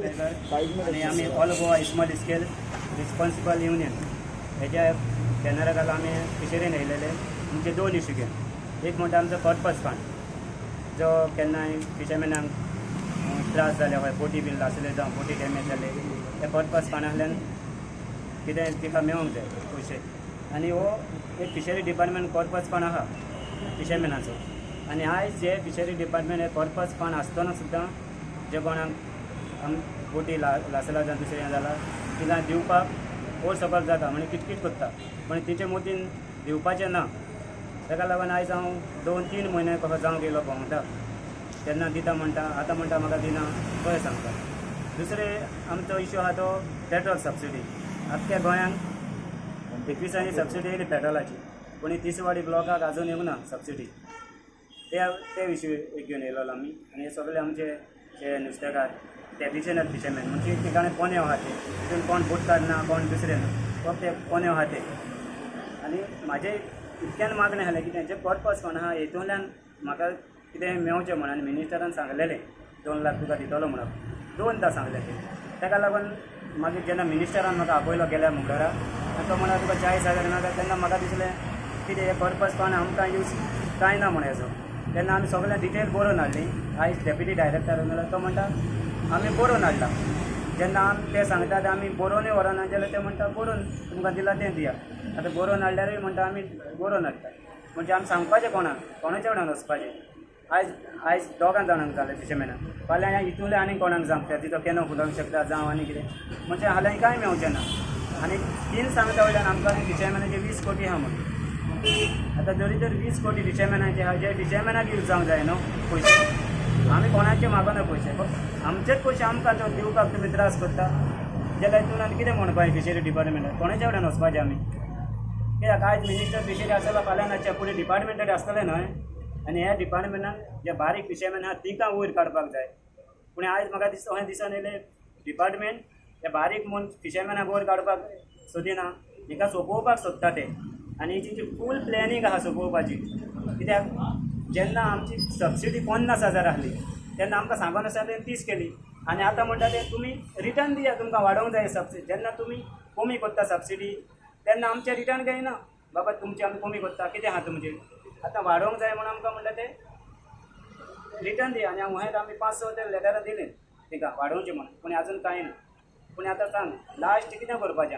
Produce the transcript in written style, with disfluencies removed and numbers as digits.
आणि आम्ही all Goa small scale responsible union हेच्या बॅनरा आम्ही फिशरीन येयलेले आमचे दोन इश्यू घेवन एक म्हणटा आमचो पर्पज फंड जो केन्नाय फिशरमॅनांक त्रास जाले हय बोटी बीन आसले जावं बोटी डॅमेज जाले त्या पर्पज फंडांतल्यान कितें तिका मेळोंक जाय पयशे आनी हो एक फिशरी डिपार्टमेंट पर्पज फंड आहा फिशरमॅनाचो आनी आयज जे फिशरी डिपार्टमेंट हे पर्पज फंड आसतना सुद्दां जे कोणाक बोटी लासला जावं दुसरें हें जालां तिका दिवपाक ओर सकल जाता म्हणजे किटकीट करता पण तिचे मतीन दिवपाचें ना ताका लागून आयज हांव 2-3 म्हयने कसो जावं गेलो भोंवता तेन्ना दिता म्हणटा आतां म्हणटा म्हाका दिना कशें सांगता दुसरें आमचो इश्यू आहा तो पेट्रोल सबसिडी आख्ख्या गोंयांक 21 सबसिडी येयली पेट्रोलाची पूण तिसवाडी ब्लॉकाक आजून येवंक ना सबसिडी ते विशयी घेवन येयलो आमी आनी हे सगळे आमचे जे नुस्तेकार ट्रेडिशनल फिशरमॅन म्हणजे ठिकाणी पोनेव आहा ते तितून कोण बोट काडना कोण दुसरें ना फक्त ते पोनेव आहा ते आनी म्हाजें इतक्यान मागणें आसलें की तेंचे पर्पज फंड आहा हेतूंतल्यान म्हाका कितें मेळचें म्हणून आनी मिनिस्टरान सांगलेलें 2 लाख तुका दितलो म्हणून 2दा सांगलें तें ताका लागून मागीर जेन्ना मिनिस्टरान म्हाका आपयलो गेल्या मुखारा आनी तो म्हणल्यार तुका 40,000 नाका तेन्ना म्हाका दिसलें कितें हे पर्पज फंड आमकां यूज कांय ना म्हण हेजो तेन्ना आमी सगळें डिटेल बरोवन हाडली आयज डेप्युटी डायरेक्टर तो म्हणटा आमी बरोवन हाडला जेन्ना ते सांगतात आमी बरोवनूय व्हरना जाल्यार ते म्हणटा बरोवन तुमकां दिलां तें दिया आतां बरोवन हाडल्यारूय म्हणटा आमी बरोवन हाडटा म्हणजे आमी सांगपाचें कोणाच्या वांगडा वचपाचें आयज 2 जाणांक जालें फिशरमॅनाक फाल्यां हितूंतले आनी कोणाक जावंक तिचो केनो फुलोवंक शकता जावं आनी कितें म्हणजे हाल्यां कांय मेळचें ना आनी 3 सांगता वयल्यान आमकां फिशरमॅनाचे 20 कोटी आहा म्हणून आतां जरी तर 20 कोटी फिशरमॅनाचे आहा जे फिशरमॅनाक यूज जावंक जाय न्हू पयशे आमी कोणाचे मागना पयशे फक्त आमचेच पयशे आमकां तो दिवपाक तुमी त्रास करता जाल्यार हितून आनी कितें म्हणपाचें फिशरी डिपार्टमेंटान कोणाच्या वांगडा वचपाचें आमी कित्याक आयज मिनिस्टर फिशरी आसलो फाल्यां नाच्या फुडें डिपार्टमेंटरी आसतलें न्हय आनी ह्या डिपार्टमेंटान जे बारीक फिशरमॅन आहा तिका वयर काडपाक जाय पूण आयज म्हाका अशें दिसून येयलें डिपार्टमेंट ते बारीक म्हूण फिशरमॅनाक वयर काडपाक सोदिना हिका सोंपोवपाक सोदता ते आनी हिची जी फूल प्लॅनिंग आहा सोंपोवपाची कित्याक जेन्ना आमची सबसिडी 50,000 आसली तेन्ना आमकां सांगून आसा तें 30 केली आनी आतां म्हणटा ते तुमी रिटर्न दिया तुमकां वाडोवंक जाय सबसिडी जेन्ना तुमी कमी करता सबसिडी तेन्ना आमचें रिटर्न घेयना बाबा तुमचें आमी कमी करता कितें आहा तुमचें आतां वाडोवंक जाय म्हणून आमकां म्हणटा ते रिटर्न दिया आनी हें आमी 500 ते लेटरां दिलें तिका वाडोवचें म्हणून पूण आजून कांय ना पूण आतां सांग लास्ट कितें करपाचें